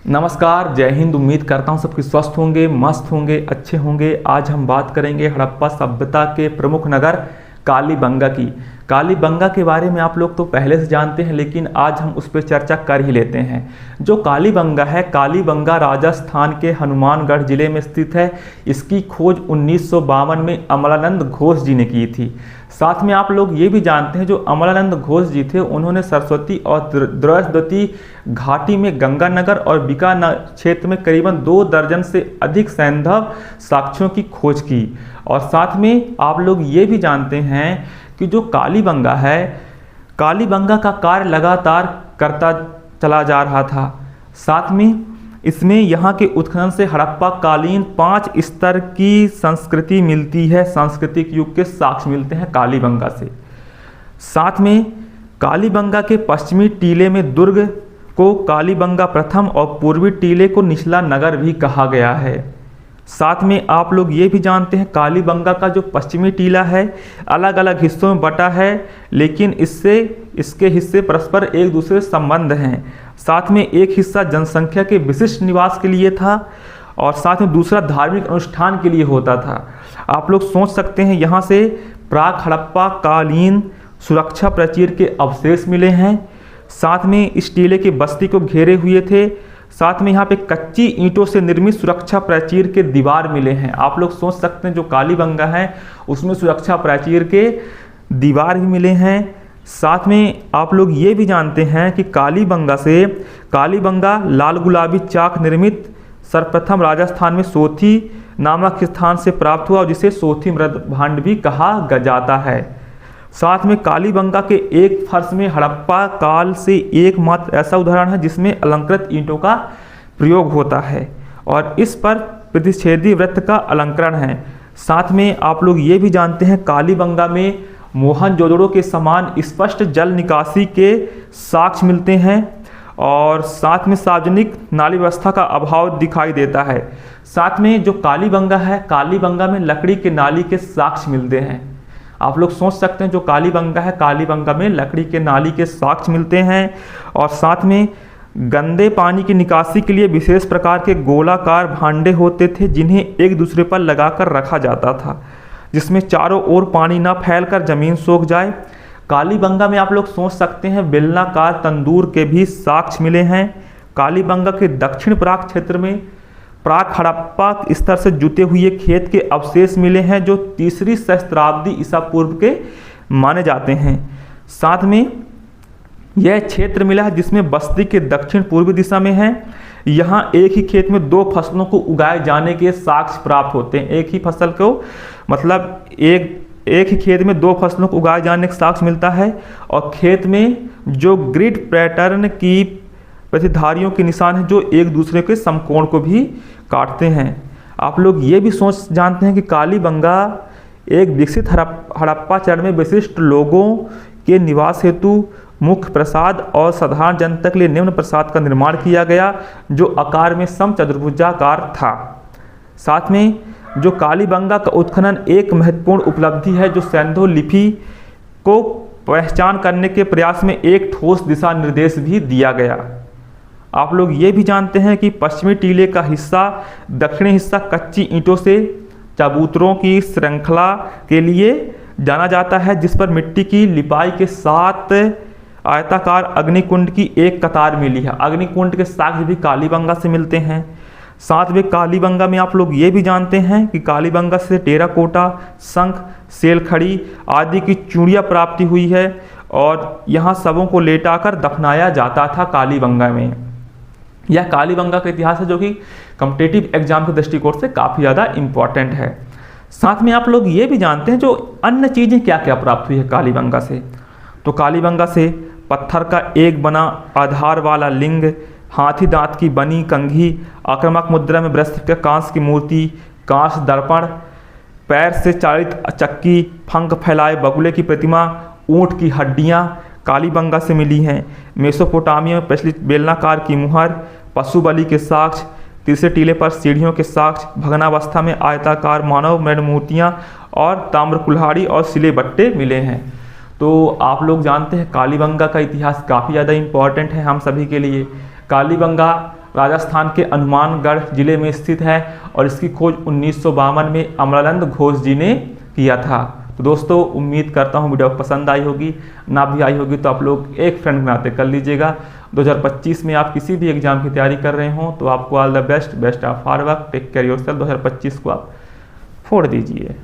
नमस्कार, जय हिंद। उम्मीद करता हूँ सबके स्वस्थ होंगे, मस्त होंगे, अच्छे होंगे। आज हम बात करेंगे हड़प्पा सभ्यता के प्रमुख नगर कालीबंगा की। कालीबंगा के बारे में आप लोग तो पहले से जानते हैं, लेकिन आज हम उस पर चर्चा कर ही लेते हैं। जो कालीबंगा है, कालीबंगा राजस्थान के हनुमानगढ़ जिले में स्थित है। इसकी खोज 1952 में अमलानंद घोष जी ने की थी। साथ में आप लोग ये भी जानते हैं, जो अमलानंद घोष जी थे, उन्होंने सरस्वती और द्रौपदी घाटी में गंगानगर और बीकानेर क्षेत्र में करीबन 2 दर्जन से अधिक सैंधव साक्ष्यों की खोज की। और साथ में आप लोग ये भी जानते हैं कि जो कालीबंगा है, कालीबंगा का कार्य लगातार करता चला जा रहा था। साथ में इसमें यहाँ के उत्खनन से हड़प्पा कालीन 5 स्तर की संस्कृति मिलती है, सांस्कृतिक युग के साक्ष्य मिलते हैं कालीबंगा से। साथ में कालीबंगा के पश्चिमी टीले में दुर्ग को कालीबंगा प्रथम और पूर्वी टीले को निचला नगर भी कहा गया है। साथ में आप लोग ये भी जानते हैं, कालीबंगा का जो पश्चिमी टीला है अलग अलग हिस्सों में बटा है, लेकिन इसके हिस्से परस्पर एक दूसरे से संबंध हैं। साथ में एक हिस्सा जनसंख्या के विशिष्ट निवास के लिए था और साथ में दूसरा धार्मिक अनुष्ठान के लिए होता था। आप लोग सोच सकते हैं, यहाँ से प्राक हड़प्पा कालीन सुरक्षा प्राचीर के अवशेष मिले हैं। साथ में इस टीले की बस्ती को घेरे हुए थे। साथ में यहाँ पे कच्ची ईंटों से निर्मित सुरक्षा प्राचीर के दीवार मिले हैं। आप लोग सोच सकते हैं, जो कालीबंगा है उसमें सुरक्षा प्राचीर के दीवार भी मिले हैं। साथ में आप लोग ये भी जानते हैं कि कालीबंगा लाल गुलाबी चाक निर्मित सर्वप्रथम राजस्थान में सोथी नामक स्थान से प्राप्त हुआ, और जिसे सोथी मृद भांड भी कहा जाता है। साथ में कालीबंगा के एक फर्श में हड़प्पा काल से एकमात्र ऐसा उदाहरण है जिसमें अलंकृत ईंटों का प्रयोग होता है, और इस पर प्रतिच्छेदी वृत्त का अलंकरण है। साथ में आप लोग ये भी जानते हैं, कालीबंगा में मोहनजोदड़ो के समान स्पष्ट जल निकासी के साक्ष्य मिलते हैं, और साथ में सार्वजनिक नाली व्यवस्था का अभाव दिखाई देता है। साथ में जो कालीबंगा है, कालीबंगा में लकड़ी के नाली के साक्ष्य मिलते हैं। आप लोग सोच सकते हैं, जो कालीबंगा है, कालीबंगा में लकड़ी के नाली के साक्ष्य मिलते हैं। और साथ में गंदे पानी की निकासी के लिए विशेष प्रकार के गोलाकार भांडे होते थे, जिन्हें एक दूसरे पर लगाकर रखा जाता था, जिसमें चारों ओर पानी ना फैलकर जमीन सूख जाए। कालीबंगा में आप लोग सोच सकते हैं, बेलनाकार तंदूर के भी साक्ष्य मिले हैं। कालीबंगा के दक्षिण प्राक क्षेत्र में प्राक हड़प्पा स्तर से जुते हुए खेत के अवशेष मिले हैं, जो 3री सहस्त्राब्दी ईसा पूर्व के माने जाते हैं। साथ में यह क्षेत्र मिला है जिसमें बस्ती के दक्षिण पूर्वी दिशा में है। यहाँ एक ही खेत में 2 फसलों को उगाए जाने के साक्ष्य प्राप्त होते हैं। एक ही फसल को, मतलब एक ही खेत में 2 फसलों को उगाए जाने का साक्ष्य मिलता है, और खेत में जो ग्रिड पैटर्न की प्रतिधारियों के निशान हैं, जो एक दूसरे के समकोण को भी काटते हैं। आप लोग ये भी जानते हैं कि कालीबंगा एक विकसित हड़प्पा चरण में विशिष्ट लोगों के निवास हेतु मुख्य प्रसाद और साधारण जनता के लिए निम्न प्रसाद का निर्माण किया गया, जो आकार में समचतुर्भुजाकार था। साथ में जो कालीबंगा का उत्खनन एक महत्वपूर्ण उपलब्धि है, जो सैंधव लिपि को पहचान करने के प्रयास में एक ठोस दिशा निर्देश भी दिया गया। आप लोग ये भी जानते हैं कि पश्चिमी टीले का हिस्सा, दक्षिणी हिस्सा कच्ची ईंटों से चबूतरों की श्रृंखला के लिए जाना जाता है, जिस पर मिट्टी की लिपाई के साथ आयताकार अग्निकुंड की एक कतार मिली है। अग्निकुंड के साक्ष्य भी कालीबंगा से मिलते हैं। साथ में कालीबंगा में आप लोग ये भी जानते हैं कि कालीबंगा से टेराकोटा, शंख, सेलखड़ी आदि की चूड़ियाँ प्राप्ति हुई है, और यहाँ शवों को लेटाकर दफनाया जाता था कालीबंगा में। यह कालीबंगा का इतिहास है, जो कि कॉम्पिटिटिव एग्जाम के दृष्टिकोण से काफ़ी ज़्यादा इम्पॉर्टेंट है। साथ में आप लोग ये भी जानते हैं, जो अन्य चीज़ें क्या क्या प्राप्त हुई है कालीबंगा से। तो कालीबंगा से पत्थर का एक बना आधार वाला लिंग, हाथी दांत की बनी कंघी, आक्रामक मुद्रा में वृषभ के कांस की मूर्ति, कांस दर्पण, पैर से चालित चक्की, पंख फैलाए बगुले की प्रतिमा, ऊँट की हड्डियाँ कालीबंगा से मिली हैं। मेसोपोटामिया में प्रचलित बेलनाकार की मुहर, पशु बलि के साक्ष्य, 3रे टीले पर सीढ़ियों के साक्ष्य, भग्नावस्था में आयताकार मानव मृण मूर्तियाँ और ताम्र कुल्हाड़ी और सिले बट्टे मिले हैं। तो आप लोग जानते हैं, कालीबंगा का इतिहास काफ़ी ज़्यादा इम्पॉर्टेंट है हम सभी के लिए। कालीबंगा राजस्थान के हनुमानगढ़ जिले में स्थित है और इसकी खोज 1952 में अमरानंद घोष जी ने किया था। तो दोस्तों उम्मीद करता हूँ वीडियो पसंद आई होगी, ना भी आई होगी तो आप लोग एक फ्रेंड बनाते कर लीजिएगा। 2025 में आप किसी भी एग्जाम की तैयारी कर रहे हो तो आपको all the best of hard work, take care yourself. 2025 को आप फोड़ दीजिए।